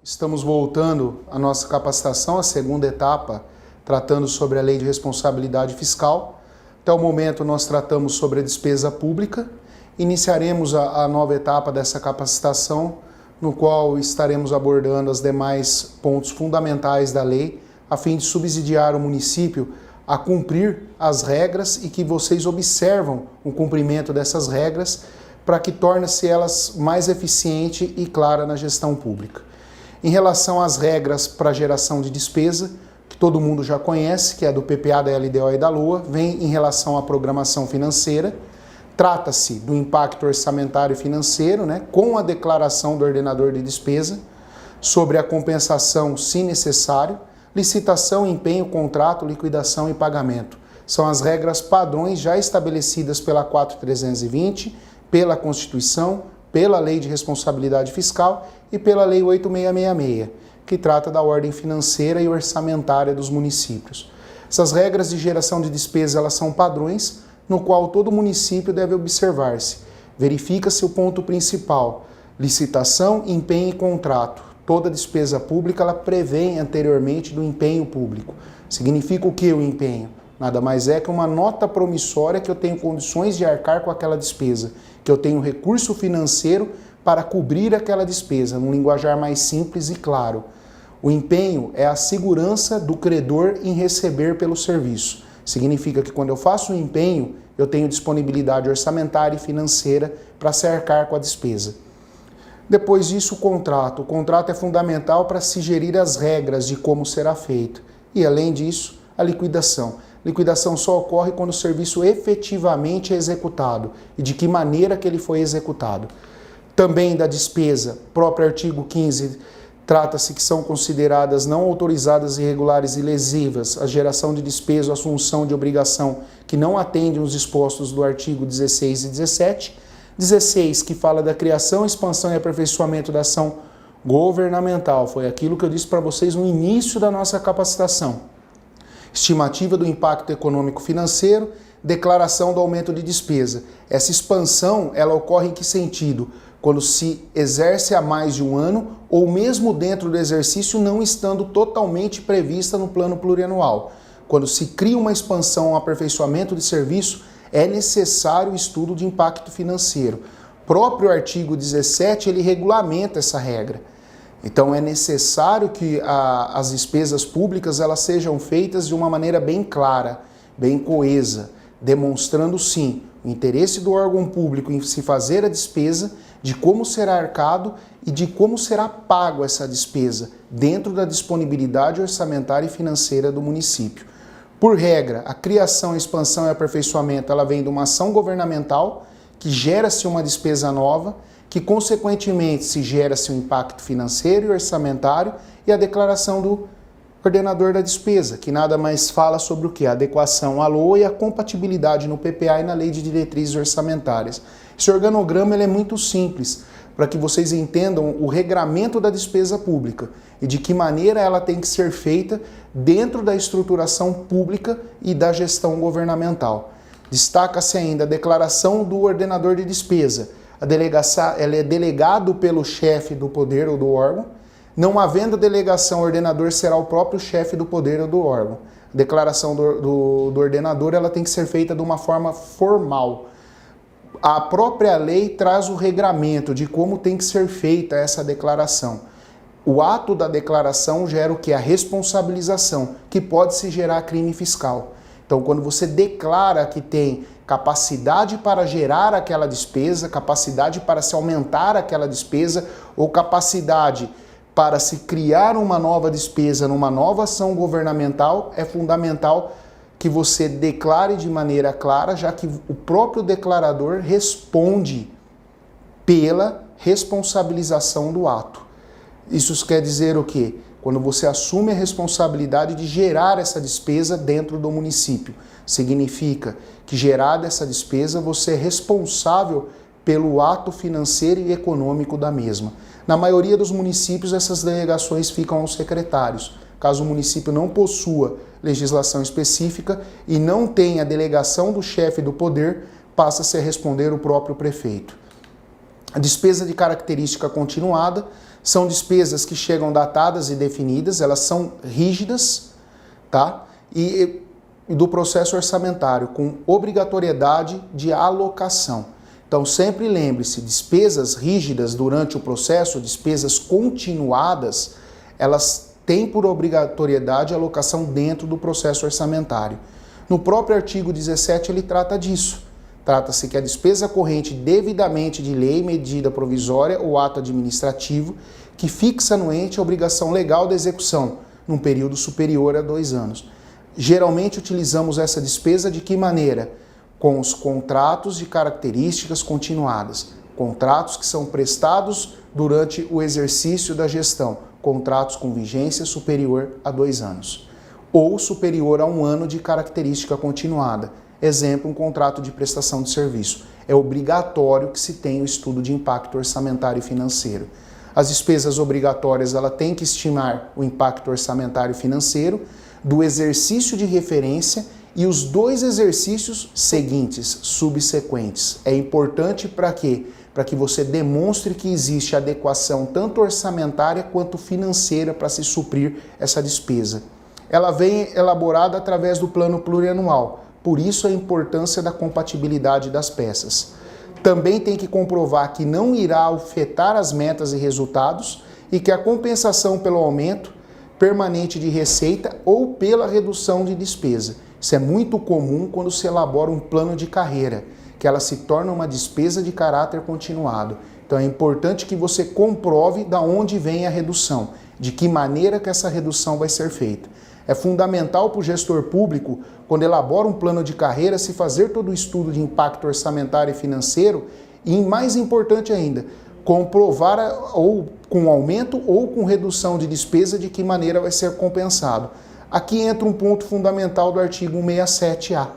Estamos voltando à nossa capacitação, a segunda etapa, tratando sobre a Lei de Responsabilidade Fiscal. Até o momento nós tratamos sobre a despesa pública. Iniciaremos a nova etapa dessa capacitação, no qual estaremos abordando os demais pontos fundamentais da lei, a fim de subsidiar o município a cumprir as regras e que vocês observam o cumprimento dessas regras para que torne-se elas mais eficiente e clara na gestão pública. Em relação às regras para geração de despesa, que todo mundo já conhece, que é do PPA, da LDO e da LOA, vem em relação à programação financeira. Trata-se do impacto orçamentário e financeiro, com a declaração do ordenador de despesa, sobre a compensação, se necessário, licitação, empenho, contrato, liquidação e pagamento. São as regras padrões já estabelecidas pela 4320, pela Constituição, pela Lei de Responsabilidade Fiscal e pela Lei 8666, que trata da ordem financeira e orçamentária dos municípios. Essas regras de geração de despesa, elas são padrões, no qual todo município deve observar-se. Verifica-se o ponto principal: licitação, empenho e contrato. Toda despesa pública, ela prevém anteriormente do empenho público. Significa o que o empenho? Nada mais é que uma nota promissória que eu tenho condições de arcar com aquela despesa, que eu tenho recurso financeiro para cobrir aquela despesa, num linguajar mais simples e claro. O empenho é a segurança do credor em receber pelo serviço. Significa que quando eu faço um empenho, eu tenho disponibilidade orçamentária e financeira para se arcar com a despesa. Depois disso, o contrato. O contrato é fundamental para se gerir as regras de como será feito. E, além disso, a liquidação. Liquidação só ocorre quando o serviço efetivamente é executado e de que maneira que ele foi executado. Também da despesa, próprio artigo 15, trata-se que são consideradas não autorizadas, irregulares e lesivas a geração de despesa ou assunção de obrigação que não atendem os dispostos do artigo 16 e 17. 16, que fala da criação, expansão e aperfeiçoamento da ação governamental. Foi aquilo que eu disse para vocês no início da nossa capacitação. Estimativa do impacto econômico financeiro, declaração do aumento de despesa. Essa expansão, ela ocorre em que sentido? Quando se exerce há mais de um ano ou mesmo dentro do exercício não estando totalmente prevista no plano plurianual. Quando se cria uma expansão, um aperfeiçoamento de serviço, é necessário o estudo de impacto financeiro. O próprio artigo 17, ele regulamenta essa regra. Então é necessário que as despesas públicas elas sejam feitas de uma maneira bem clara, bem coesa, demonstrando sim o interesse do órgão público em se fazer a despesa, de como será arcado e de como será pago essa despesa dentro da disponibilidade orçamentária e financeira do município. Por regra, a criação, expansão e aperfeiçoamento ela vem de uma ação governamental que gera-se uma despesa nova, que consequentemente se gera-se um impacto financeiro e orçamentário e a declaração do ordenador da despesa, que nada mais fala sobre o que? A adequação à LOA e a compatibilidade no PPA e na Lei de Diretrizes Orçamentárias. Esse organograma ele é muito simples, para que vocês entendam o regramento da despesa pública e de que maneira ela tem que ser feita dentro da estruturação pública e da gestão governamental. Destaca-se ainda a declaração do ordenador de despesa. A delegação, ela é delegado pelo chefe do poder ou do órgão. Não havendo delegação, o ordenador será o próprio chefe do poder ou do órgão. A declaração do ordenador ela tem que ser feita de uma forma formal. A própria lei traz o regramento de como tem que ser feita essa declaração. O ato da declaração gera o que? A responsabilização, que pode se gerar crime fiscal. Então, quando você declara que tem capacidade para gerar aquela despesa, capacidade para se aumentar aquela despesa ou capacidade para se criar uma nova despesa numa nova ação governamental, é fundamental que você declare de maneira clara, já que o próprio declarador responde pela responsabilização do ato. Isso quer dizer o quê? Quando você assume a responsabilidade de gerar essa despesa dentro do município. Significa que gerada essa despesa, você é responsável pelo ato financeiro e econômico da mesma. Na maioria dos municípios, essas delegações ficam aos secretários. Caso o município não possua legislação específica e não tenha a delegação do chefe do poder, passa-se a responder o próprio prefeito. A despesa de característica continuada São despesas que chegam datadas e definidas, elas são rígidas, tá? E do processo orçamentário, com obrigatoriedade de alocação. Então, sempre lembre-se, despesas rígidas durante o processo, despesas continuadas, elas têm por obrigatoriedade a alocação dentro do processo orçamentário. No próprio artigo 17, ele trata disso. Trata-se que a despesa corrente devidamente de lei, medida provisória ou ato administrativo que fixa no ente a obrigação legal da execução, num período superior a 2 anos. Geralmente utilizamos essa despesa de que maneira? Com os contratos de características continuadas, contratos que são prestados durante o exercício da gestão, contratos com vigência superior a 2 anos, ou superior a 1 ano de característica continuada. Exemplo, um contrato de prestação de serviço. É obrigatório que se tenha o estudo de impacto orçamentário e financeiro. As despesas obrigatórias, ela tem que estimar o impacto orçamentário e financeiro do exercício de referência e os 2 exercícios seguintes, subsequentes. É importante para quê? Para que você demonstre que existe adequação tanto orçamentária quanto financeira para se suprir essa despesa. Ela vem elaborada através do plano plurianual. Por isso a importância da compatibilidade das peças. Também tem que comprovar que não irá afetar as metas e resultados e que a compensação pelo aumento permanente de receita ou pela redução de despesa. Isso é muito comum quando se elabora um plano de carreira, que ela se torna uma despesa de caráter continuado. Então é importante que você comprove de onde vem a redução, de que maneira que essa redução vai ser feita. É fundamental para o gestor público, quando elabora um plano de carreira, se fazer todo o estudo de impacto orçamentário e financeiro e, mais importante ainda, comprovar ou com aumento ou com redução de despesa de que maneira vai ser compensado. Aqui entra um ponto fundamental do artigo 167A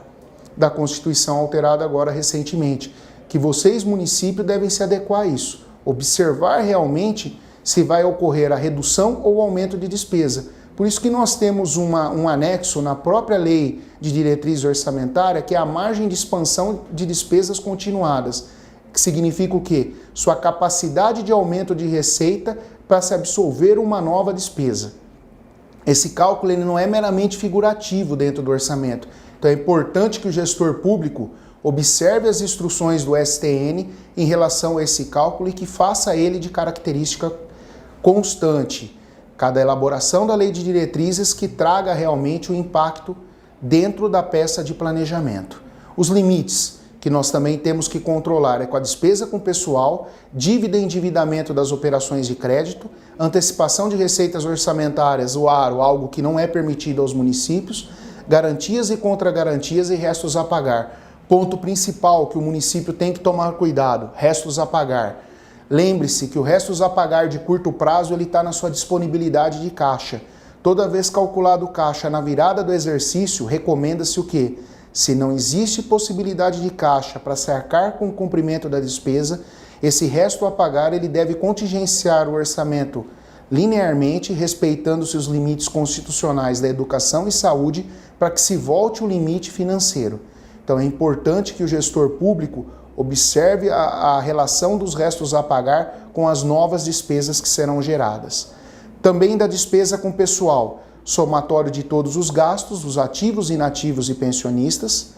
da Constituição, alterada agora recentemente, que vocês, município, devem se adequar a isso, observar realmente se vai ocorrer a redução ou aumento de despesa. Por isso que nós temos um anexo na própria lei de diretriz orçamentária, que é a margem de expansão de despesas continuadas, que significa o quê? Sua capacidade de aumento de receita para se absorver uma nova despesa. Esse cálculo ele não é meramente figurativo dentro do orçamento. Então é importante que o gestor público observe as instruções do STN em relação a esse cálculo e que faça ele de característica constante. Cada elaboração da lei de diretrizes que traga realmente o impacto dentro da peça de planejamento. Os limites que nós também temos que controlar é com a despesa com pessoal, dívida e endividamento das operações de crédito, antecipação de receitas orçamentárias, o aro, algo que não é permitido aos municípios, garantias e contragarantias e restos a pagar. Ponto principal que o município tem que tomar cuidado, restos a pagar. Lembre-se que o restos a pagar de curto prazo ele está na sua disponibilidade de caixa. Toda vez calculado caixa na virada do exercício, recomenda-se o quê? Se não existe possibilidade de caixa para se arcar com o cumprimento da despesa, esse resto a pagar ele deve contingenciar o orçamento linearmente, respeitando-se os limites constitucionais da educação e saúde para que se volte o limite financeiro. Então é importante que o gestor público observe a relação dos restos a pagar com as novas despesas que serão geradas. Também da despesa com pessoal, somatório de todos os gastos, os ativos, inativos e pensionistas,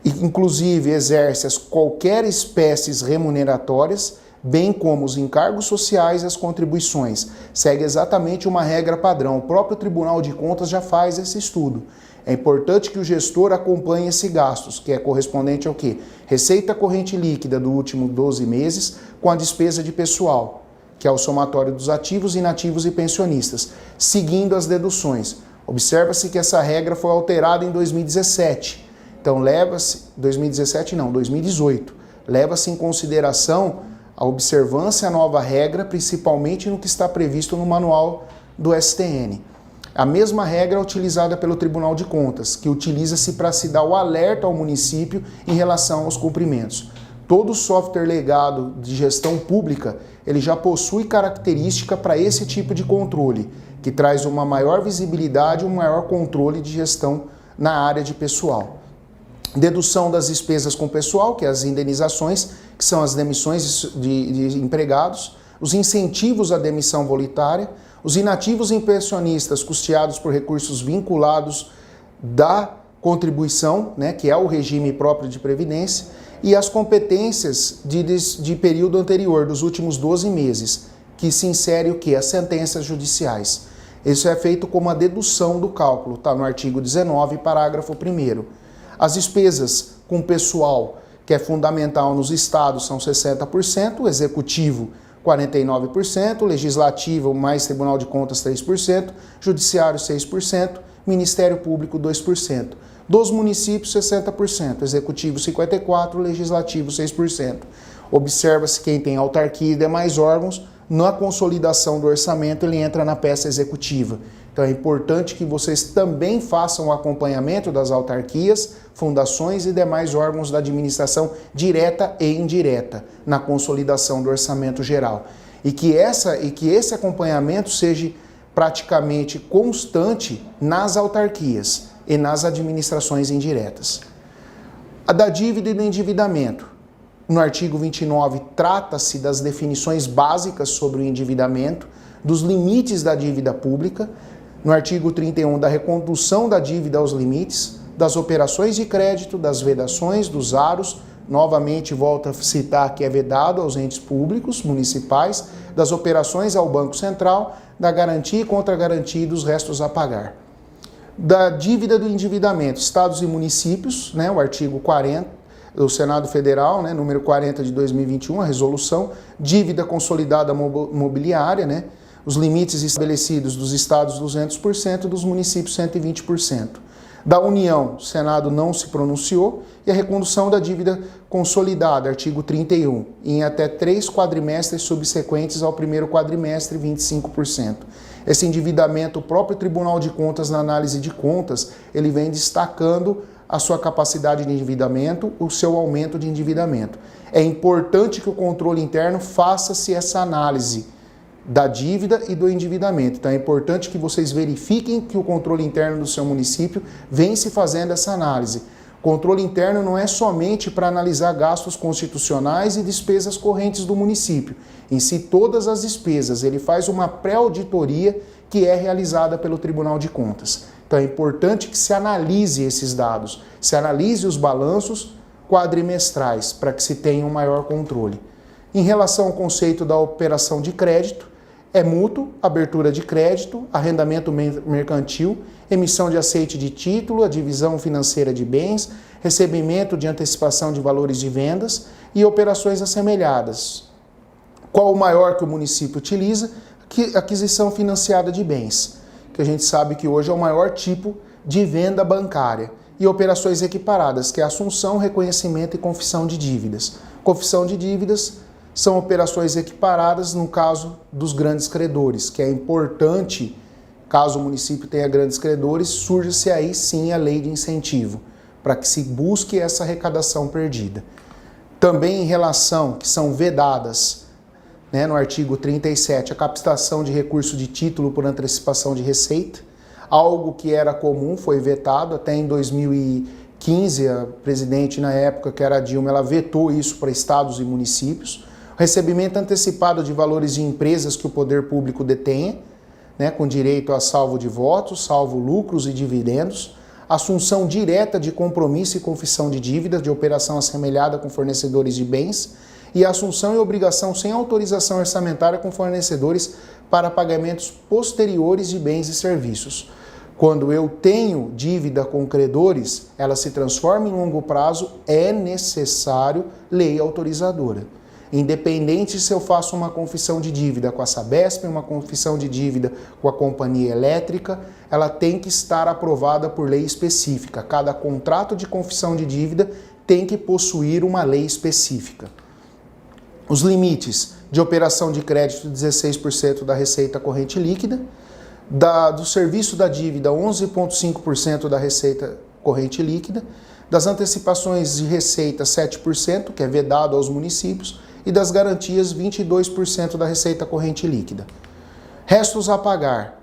inclusive exerce qualquer espécies remuneratórias, bem como os encargos sociais e as contribuições. Segue exatamente uma regra padrão. O próprio Tribunal de Contas já faz esse estudo. É importante que o gestor acompanhe esses gastos, que é correspondente ao quê? Receita corrente líquida do último 12 meses com a despesa de pessoal, que é o somatório dos ativos, inativos e pensionistas, seguindo as deduções. Observa-se que essa regra foi alterada em 2017. Então, 2018. Leva-se em consideração a observância à nova regra, principalmente no que está previsto no manual do STN. A mesma regra é utilizada pelo Tribunal de Contas, que utiliza-se para se dar o alerta ao município em relação aos cumprimentos. Todo software legado de gestão pública, ele já possui característica para esse tipo de controle, que traz uma maior visibilidade e um maior controle de gestão na área de pessoal. Dedução das despesas com pessoal, que é as indenizações, que são as demissões de empregados, os incentivos à demissão voluntária, os inativos e pensionistas custeados por recursos vinculados da contribuição, né, que é o regime próprio de previdência, e as competências de período anterior, dos últimos 12 meses, que se insere o quê? As sentenças judiciais. Isso é feito como a dedução do cálculo, está no artigo 19, parágrafo 1º. As despesas com pessoal, que é fundamental nos estados, são 60%, o executivo 49%, legislativo mais Tribunal de Contas 3%, judiciário 6%, Ministério Público 2%. Dos municípios 60%, executivo 54%, legislativo 6%. Observa-se quem tem autarquia e demais órgãos, na consolidação do orçamento ele entra na peça executiva. Então é importante que vocês também façam o acompanhamento das autarquias, fundações e demais órgãos da administração direta e indireta na consolidação do orçamento geral. E que esse acompanhamento seja praticamente constante nas autarquias e nas administrações indiretas. A da dívida e do endividamento. No artigo 29, trata-se das definições básicas sobre o endividamento, dos limites da dívida pública. No artigo 31, da recondução da dívida aos limites, das operações de crédito, das vedações, dos aros, novamente volto a citar que é vedado aos entes públicos, municipais, das operações ao Banco Central, da garantia e contra-garantia e dos restos a pagar. Da dívida do endividamento, estados e municípios, né, o artigo 40, do Senado Federal, né, número 40 de 2021, a resolução, dívida consolidada mobiliária, né, os limites estabelecidos dos estados 200%, dos municípios 120%. Da União, o Senado não se pronunciou, e a recondução da dívida consolidada, artigo 31, em até 3 quadrimestres subsequentes ao primeiro quadrimestre, 25%. Esse endividamento, o próprio Tribunal de Contas, na análise de contas, ele vem destacando a sua capacidade de endividamento, o seu aumento de endividamento. É importante que o controle interno faça-se essa análise da dívida e do endividamento. Então é importante que vocês verifiquem que o controle interno do seu município vem se fazendo essa análise. Controle interno não é somente para analisar gastos constitucionais e despesas correntes do município. Em si, todas as despesas. Ele faz uma pré-auditoria que é realizada pelo Tribunal de Contas. Então é importante que se analise esses dados, se analise os balanços quadrimestrais para que se tenha um maior controle. Em relação ao conceito da operação de crédito, é mútuo, abertura de crédito, arrendamento mercantil, emissão de aceite de título, a divisão financeira de bens, recebimento de antecipação de valores de vendas e operações assemelhadas. Qual o maior que o município utiliza? Aquisição financiada de bens, que a gente sabe que hoje é o maior tipo de venda bancária, e operações equiparadas, que é assunção, reconhecimento e confissão de dívidas. Confissão de dívidas são operações equiparadas no caso dos grandes credores, que é importante, caso o município tenha grandes credores, surge-se aí sim a lei de incentivo, para que se busque essa arrecadação perdida. Também em relação, que são vedadas, né, no artigo 37, a captação de recurso de título por antecipação de receita, algo que era comum, foi vetado até em 2015, a presidente na época, que era a Dilma, ela vetou isso para estados e municípios. Recebimento antecipado de valores de empresas que o poder público detenha, né, com direito a salvo de votos, salvo lucros e dividendos. Assunção direta de compromisso e confissão de dívida de operação assemelhada com fornecedores de bens, e assunção e obrigação sem autorização orçamentária com fornecedores para pagamentos posteriores de bens e serviços. Quando eu tenho dívida com credores, ela se transforma em longo prazo, é necessário lei autorizadora. Independente se eu faço uma confissão de dívida com a Sabesp, uma confissão de dívida com a companhia elétrica, ela tem que estar aprovada por lei específica. Cada contrato de confissão de dívida tem que possuir uma lei específica. Os limites de operação de crédito, 16% da receita corrente líquida, do serviço da dívida, 11,5% da receita corrente líquida, das antecipações de receita, 7%, que é vedado aos municípios, e das garantias, 22% da receita corrente líquida. Restos a pagar,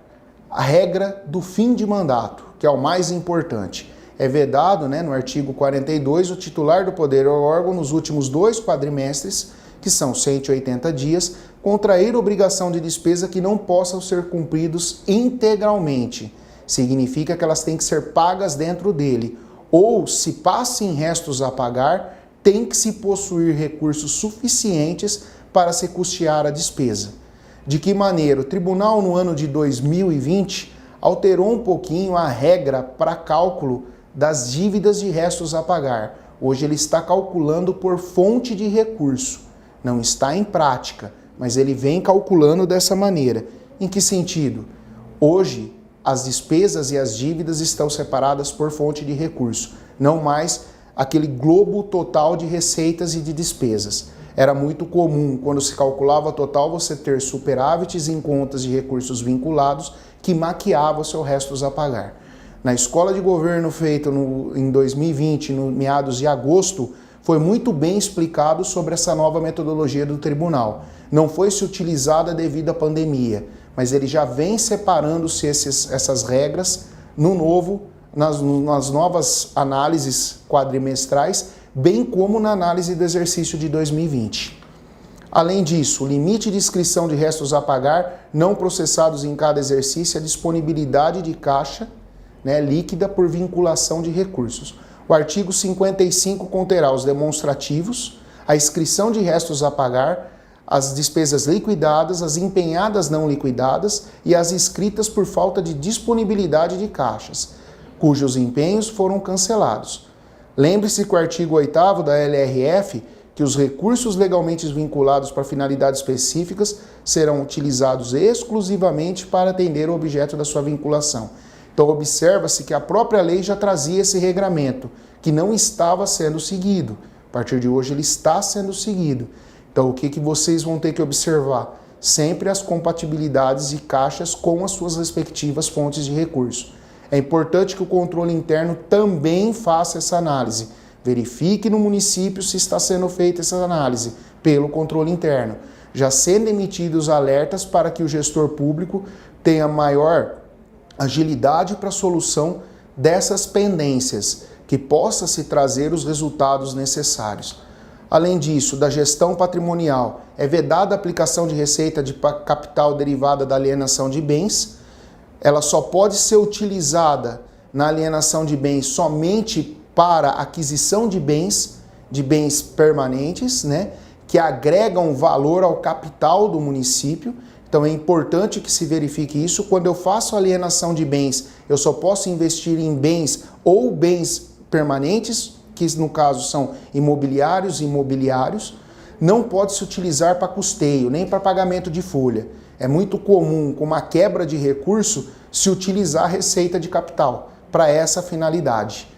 a regra do fim de mandato, que é o mais importante. É vedado, né, no artigo 42, o titular do poder ou órgão nos últimos 2 quadrimestres, que são 180 dias, contrair obrigação de despesa que não possam ser cumpridos integralmente. Significa que elas têm que ser pagas dentro dele. Ou, se passem restos a pagar, tem que se possuir recursos suficientes para se custear a despesa. De que maneira? O tribunal, no ano de 2020, alterou um pouquinho a regra para cálculo das dívidas de restos a pagar. Hoje ele está calculando por fonte de recurso. Não está em prática, mas ele vem calculando dessa maneira. Em que sentido? Hoje, as despesas e as dívidas estão separadas por fonte de recurso, não mais aquele globo total de receitas e de despesas. Era muito comum, quando se calculava total, você ter superávites em contas de recursos vinculados que maquiavam seus restos a pagar. Na escola de governo feita em 2020, no meados de agosto, foi muito bem explicado sobre essa nova metodologia do tribunal. Não foi se utilizada devido à pandemia, mas ele já vem separando-se essas regras nas novas análises quadrimestrais, bem como na análise do exercício de 2020. Além disso, o limite de inscrição de restos a pagar não processados em cada exercício é a disponibilidade de caixa líquida por vinculação de recursos. O artigo 55 conterá os demonstrativos, a inscrição de restos a pagar, as despesas liquidadas, as empenhadas não liquidadas e as inscritas por falta de disponibilidade de caixas, cujos empenhos foram cancelados. Lembre-se que o artigo 8º da LRF, que os recursos legalmente vinculados para finalidades específicas serão utilizados exclusivamente para atender o objeto da sua vinculação. Então, observa-se que a própria lei já trazia esse regramento, que não estava sendo seguido. A partir de hoje, ele está sendo seguido. Então, o que vocês vão ter que observar? Sempre as compatibilidades de caixas com as suas respectivas fontes de recurso. É importante que o controle interno também faça essa análise. Verifique no município se está sendo feita essa análise pelo controle interno, já sendo emitidos alertas para que o gestor público tenha maior agilidade para a solução dessas pendências, que possa se trazer os resultados necessários. Além disso, da gestão patrimonial, é vedada a aplicação de receita de capital derivada da alienação de bens. Ela só pode ser utilizada na alienação de bens somente para aquisição de bens permanentes, que agregam valor ao capital do município. Então é importante que se verifique isso. Quando eu faço alienação de bens, eu só posso investir em bens ou bens permanentes, que no caso são imobiliários e imobiliários. Não pode se utilizar para custeio, nem para pagamento de folha. É muito comum, com uma quebra de recurso, se utilizar a receita de capital para essa finalidade.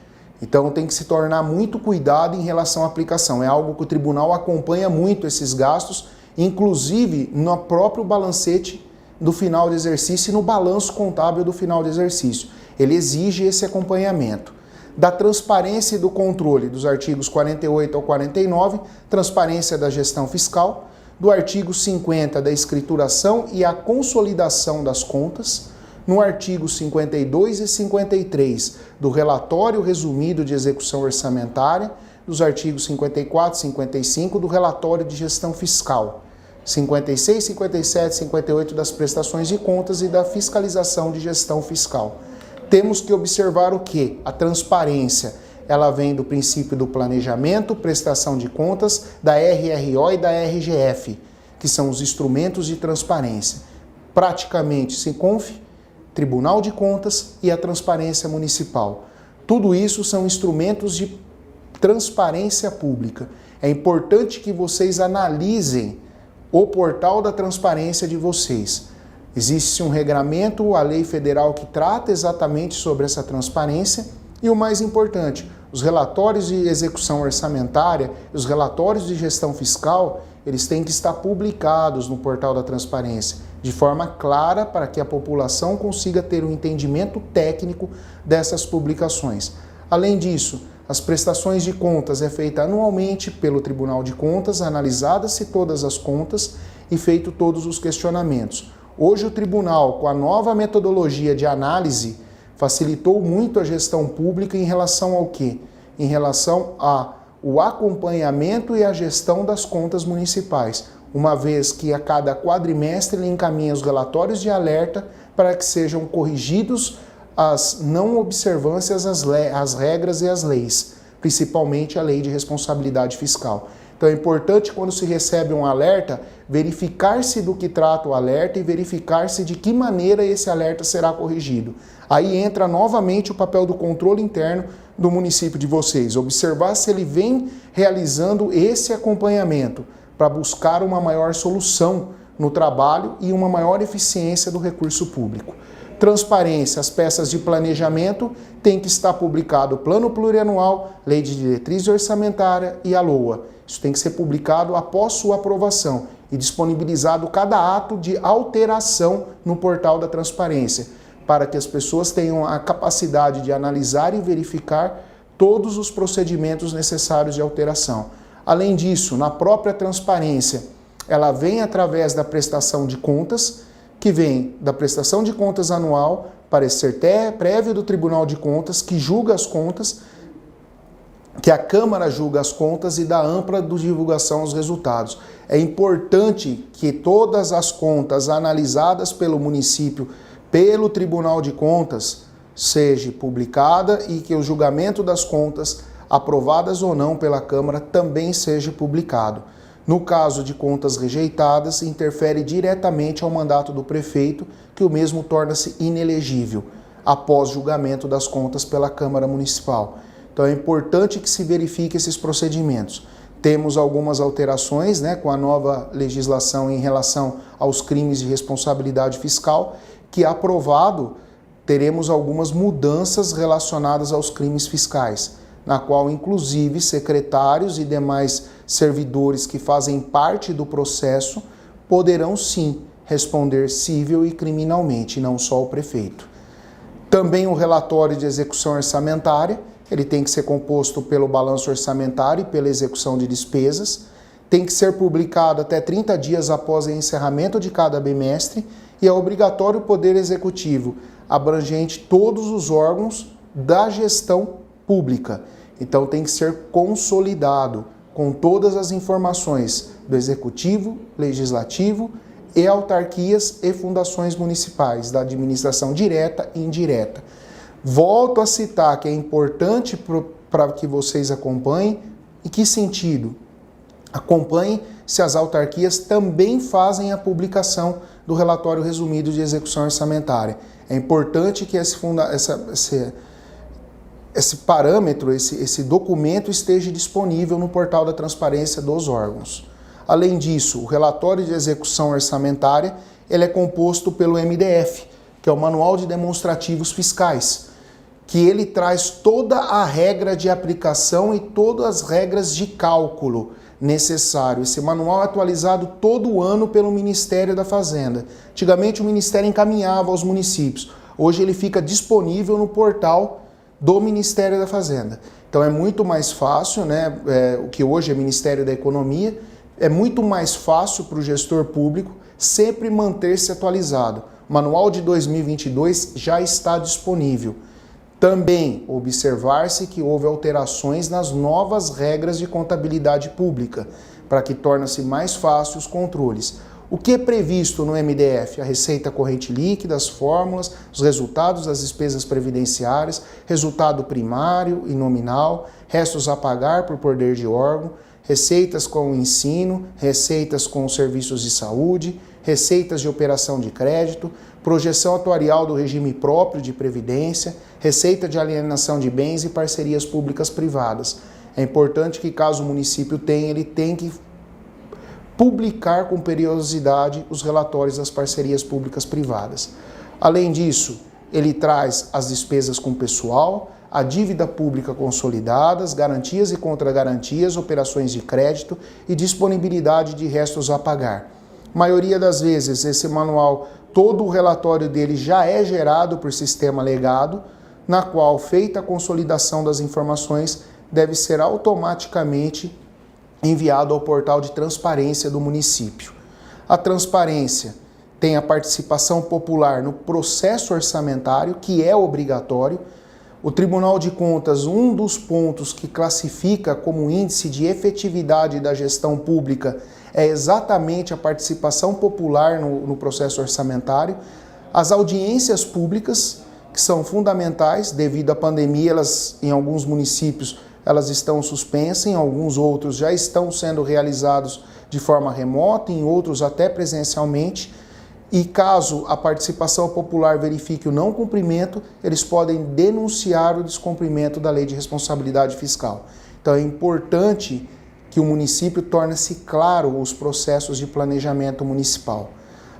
Então tem que se tornar muito cuidado em relação à aplicação. É algo que o tribunal acompanha muito esses gastos, inclusive no próprio balancete do final de exercício e no balanço contábil do final de exercício. Ele exige esse acompanhamento. Da transparência e do controle, dos artigos 48 ao 49, transparência da gestão fiscal, do artigo 50, da escrituração e a consolidação das contas, no artigo 52 e 53, do relatório resumido de execução orçamentária, dos artigos 54 e 55, do relatório de gestão fiscal, 56, 57 e 58 das prestações de contas e da fiscalização de gestão fiscal. Temos que observar o quê? A transparência. Ela vem do princípio do planejamento, prestação de contas, da RRO e da RGF, que são os instrumentos de transparência. Praticamente, SINCONF, Tribunal de Contas e a transparência municipal. Tudo isso são instrumentos de transparência pública. É importante que vocês analisem o portal da transparência de vocês. Existe um regramento, a lei federal que trata exatamente sobre essa transparência e o mais importante, os relatórios de execução orçamentária, os relatórios de gestão fiscal, eles têm que estar publicados no portal da transparência, de forma clara para que a população consiga ter um entendimento técnico dessas publicações. Além disso, as prestações de contas é feita anualmente pelo Tribunal de Contas, analisadas-se todas as contas e feito todos os questionamentos. Hoje o tribunal, com a nova metodologia de análise, facilitou muito a gestão pública em relação ao quê? Em relação ao acompanhamento e a gestão das contas municipais. uma vez que a cada quadrimestre ele encaminha os relatórios de alerta para que sejam corrigidos as não observâncias às regras e às leis, principalmente a lei de responsabilidade fiscal. Então é importante, quando se recebe um alerta, verificar-se do que trata o alerta e verificar-se de que maneira esse alerta será corrigido. Aí entra novamente o papel do controle interno do município de vocês, observar se ele vem realizando esse acompanhamento para buscar uma maior solução no trabalho e uma maior eficiência do recurso público. Transparência, as peças de planejamento têm que estar publicado o Plano Plurianual, Lei de Diretriz Orçamentária e a LOA. Isso tem que ser publicado após sua aprovação e disponibilizado cada ato de alteração no portal da transparência, para que as pessoas tenham a capacidade de analisar e verificar todos os procedimentos necessários de alteração. Além disso, na própria transparência, ela vem através da prestação de contas, que vem da prestação de contas anual, parecer prévio do Tribunal de Contas, que julga as contas, que a Câmara julga as contas e dá ampla divulgação aos resultados. É importante que todas as contas analisadas pelo município, pelo Tribunal de Contas, seja publicada e que o julgamento das contas, aprovadas ou não pela Câmara, também seja publicado. No caso de contas rejeitadas, interfere diretamente ao mandato do prefeito, que o mesmo torna-se inelegível após julgamento das contas pela Câmara Municipal. Então é importante que se verifique esses procedimentos. Temos algumas alterações, com a nova legislação em relação aos crimes de responsabilidade fiscal, que aprovado teremos algumas mudanças relacionadas aos crimes fiscais, na qual inclusive secretários e demais servidores que fazem parte do processo poderão sim responder civil e criminalmente, não só o prefeito. Também o relatório de execução orçamentária, ele tem que ser composto pelo balanço orçamentário e pela execução de despesas, tem que ser publicado até 30 dias após o encerramento de cada bimestre e é obrigatório o Poder Executivo, abrangente todos os órgãos da gestão pública. Então tem que ser consolidado com todas as informações do Executivo, Legislativo e autarquias e fundações municipais, da administração direta e indireta. Volto a citar que é importante para que vocês acompanhem. Em que sentido? Acompanhem se as autarquias também fazem a publicação do relatório resumido de execução orçamentária. É importante que esse parâmetro, esse documento esteja disponível no portal da transparência dos órgãos. Além disso, o relatório de execução orçamentária ele é composto pelo MDF, que é o Manual de Demonstrativos Fiscais, que ele traz toda a regra de aplicação e todas as regras de cálculo necessário. Esse manual é atualizado todo ano pelo Ministério da Fazenda. Antigamente o Ministério encaminhava aos municípios. Hoje ele fica disponível no portal do Ministério da Fazenda. Então é muito mais fácil, o que hoje é Ministério da Economia, é muito mais fácil para o gestor público sempre manter-se atualizado. O manual de 2022 já está disponível. Também observar-se que houve alterações nas novas regras de contabilidade pública, para que torne-se mais fácil os controles. O que é previsto no MDF? A receita corrente líquida, as fórmulas, os resultados das despesas previdenciárias, resultado primário e nominal, restos a pagar por poder de órgão, receitas com o ensino, receitas com os serviços de saúde, receitas de operação de crédito, projeção atuarial do regime próprio de previdência, receita de alienação de bens e parcerias públicas privadas. É importante que, caso o município tenha, ele tem que publicar com periodicidade os relatórios das parcerias públicas privadas. Além disso, ele traz as despesas com pessoal, a dívida pública consolidada, as garantias e contragarantias, operações de crédito e disponibilidade de restos a pagar. Maioria das vezes, esse manual, todo o relatório dele já é gerado por sistema legado, na qual, feita a consolidação das informações, deve ser automaticamente enviado ao portal de transparência do município. A transparência tem a participação popular no processo orçamentário, que é obrigatório. O Tribunal de Contas, um dos pontos que classifica como índice de efetividade da gestão pública é exatamente a participação popular no processo orçamentário, as audiências públicas, que são fundamentais. Devido à pandemia, em alguns municípios elas estão suspensas, em alguns outros já estão sendo realizados de forma remota, em outros até presencialmente. E caso a participação popular verifique o não cumprimento, eles podem denunciar o descumprimento da Lei de Responsabilidade Fiscal. Então é importante que o município torne-se claro os processos de planejamento municipal.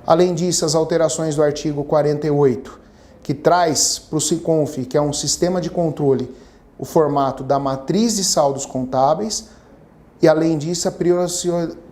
Além disso, as alterações do artigo 48, que traz para o SICONF, que é um sistema de controle, o formato da matriz de saldos contábeis, e além disso a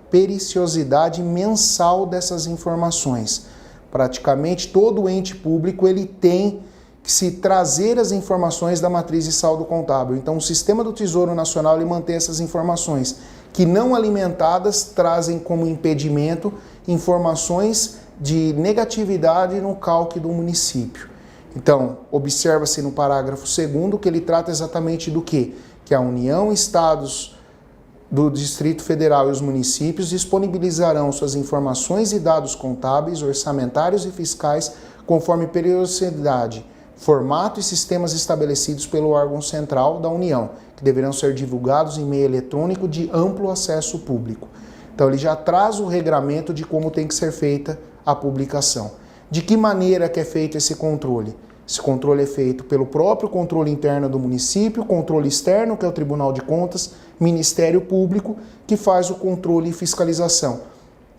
periciosidade mensal dessas informações. Praticamente todo ente público ele tem que se trazer as informações da matriz de saldo contábil. Então o sistema do Tesouro Nacional ele mantém essas informações que não alimentadas trazem como impedimento informações de negatividade no cálculo do município. Então, observa-se no parágrafo 2º que ele trata exatamente do quê? Que a União, Estados do Distrito Federal e os municípios disponibilizarão suas informações e dados contábeis, orçamentários e fiscais conforme periodicidade, formato e sistemas estabelecidos pelo órgão central da União, que deverão ser divulgados em meio eletrônico de amplo acesso público. Então ele já traz o regramento de como tem que ser feita a publicação. De que maneira que é feito esse controle? Esse controle é feito pelo próprio controle interno do município, controle externo, que é o Tribunal de Contas, Ministério Público, que faz o controle e fiscalização.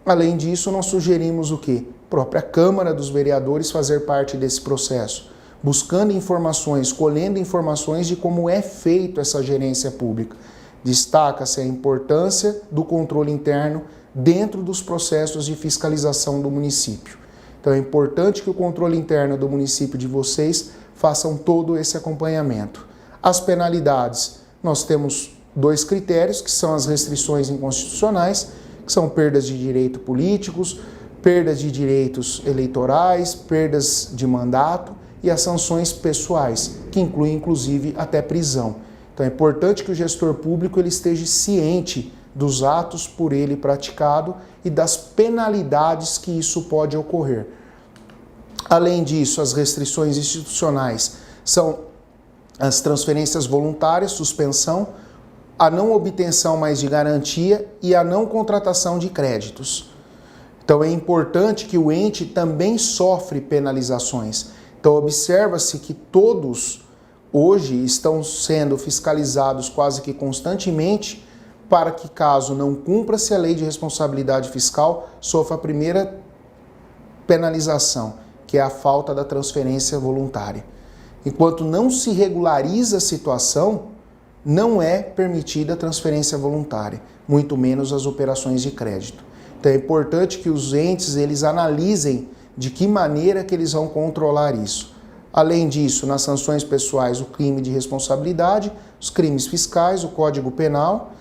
Além disso, nós sugerimos o quê? A própria Câmara dos Vereadores fazer parte desse processo, buscando informações, colhendo informações de como é feito essa gerência pública. Destaca-se a importância do controle interno dentro dos processos de fiscalização do município. Então é importante que o controle interno do município de vocês façam todo esse acompanhamento. As penalidades, nós temos 2 critérios, que são as restrições inconstitucionais, que são perdas de direitos políticos, perdas de direitos eleitorais, perdas de mandato e as sanções pessoais, que incluem inclusive até prisão. Então é importante que o gestor público ele esteja ciente dos atos por ele praticado e das penalidades que isso pode ocorrer. Além disso, as restrições institucionais são as transferências voluntárias, suspensão, a não obtenção mais de garantia e a não contratação de créditos. Então é importante que o ente também sofre penalizações. Então observa-se que todos hoje estão sendo fiscalizados quase que constantemente para que, caso não cumpra-se a lei de responsabilidade fiscal, sofra a primeira penalização, que é a falta da transferência voluntária. Enquanto não se regulariza a situação, não é permitida a transferência voluntária, muito menos as operações de crédito. Então é importante que os entes eles analisem de que maneira que eles vão controlar isso. Além disso, nas sanções pessoais, o crime de responsabilidade, os crimes fiscais, o Código Penal,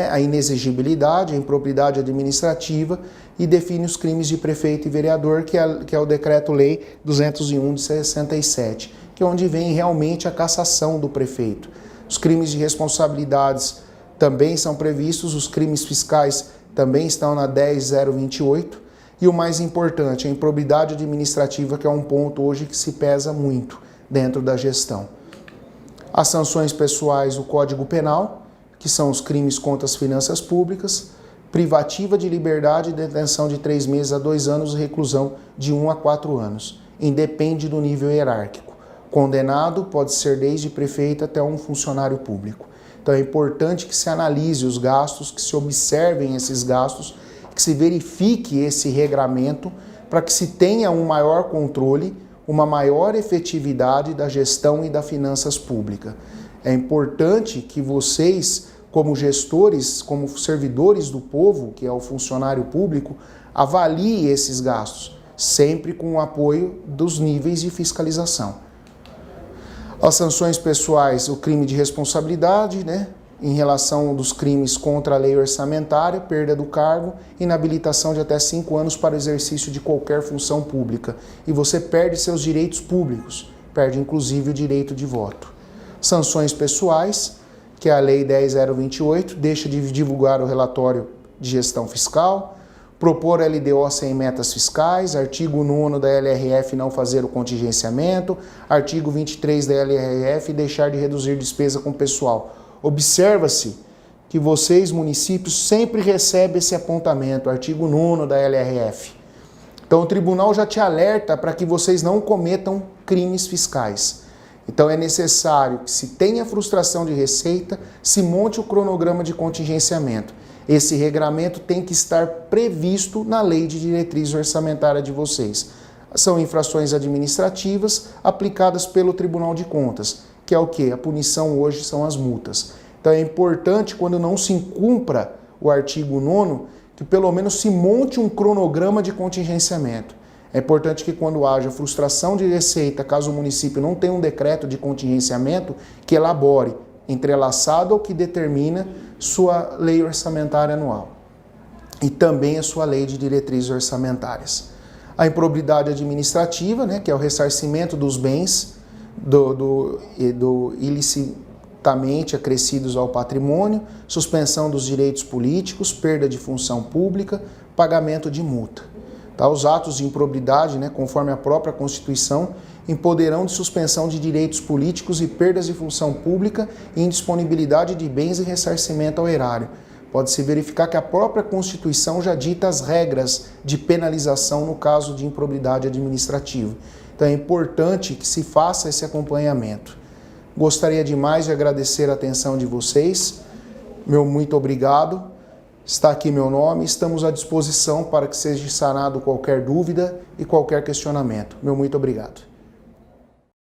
a inexigibilidade, a improbidade administrativa e define os crimes de prefeito e vereador, que é o Decreto-Lei 201 de 67, que é onde vem realmente a cassação do prefeito. Os crimes de responsabilidades também são previstos, os crimes fiscais também estão na 10.028 e o mais importante, a improbidade administrativa, que é um ponto hoje que se pesa muito dentro da gestão. As sanções pessoais, o Código Penal, que são os crimes contra as finanças públicas, privativa de liberdade e detenção de 3 meses a 2 anos e reclusão de 1 a 4 anos. Independe do nível hierárquico. Condenado pode ser desde prefeito até um funcionário público. Então é importante que se analise os gastos, que se observem esses gastos, que se verifique esse regramento para que se tenha um maior controle, uma maior efetividade da gestão e das finanças públicas. É importante que vocês, como gestores, como servidores do povo, que é o funcionário público, avaliem esses gastos, sempre com o apoio dos níveis de fiscalização. As sanções pessoais, o crime de responsabilidade, em relação dos crimes contra a lei orçamentária, perda do cargo, inabilitação de até 5 anos para o exercício de qualquer função pública. E você perde seus direitos públicos, perde inclusive o direito de voto. Sanções pessoais, que é a Lei 10.028, deixa de divulgar o relatório de Gestão Fiscal, propor LDO sem metas fiscais, artigo 9º da LRF não fazer o contingenciamento, artigo 23 da LRF deixar de reduzir despesa com pessoal. Observa-se que vocês, municípios, sempre recebem esse apontamento, artigo 9º da LRF. Então o tribunal já te alerta para que vocês não cometam crimes fiscais. Então é necessário que se tenha frustração de receita, se monte o cronograma de contingenciamento. Esse regramento tem que estar previsto na lei de diretriz orçamentária de vocês. São infrações administrativas aplicadas pelo Tribunal de Contas, que é o quê? A punição hoje são as multas. Então é importante, quando não se cumpra o artigo 9º, que pelo menos se monte um cronograma de contingenciamento. É importante que quando haja frustração de receita, caso o município não tenha um decreto de contingenciamento, que elabore, entrelaçado ao que determina sua lei orçamentária anual e também a sua lei de diretrizes orçamentárias. A improbidade administrativa, né, que é o ressarcimento dos bens ilicitamente acrescidos ao patrimônio, suspensão dos direitos políticos, perda de função pública, pagamento de multa. Tá? Os atos de improbidade, né, conforme a própria Constituição, empoderão de suspensão de direitos políticos e perdas de função pública e indisponibilidade de bens e ressarcimento ao erário. Pode-se verificar que a própria Constituição já dita as regras de penalização no caso de improbidade administrativa. Então é importante que se faça esse acompanhamento. Gostaria demais de agradecer a atenção de vocês. Meu muito obrigado. Está aqui meu nome, estamos à disposição para que seja sanado qualquer dúvida e qualquer questionamento. Meu muito obrigado.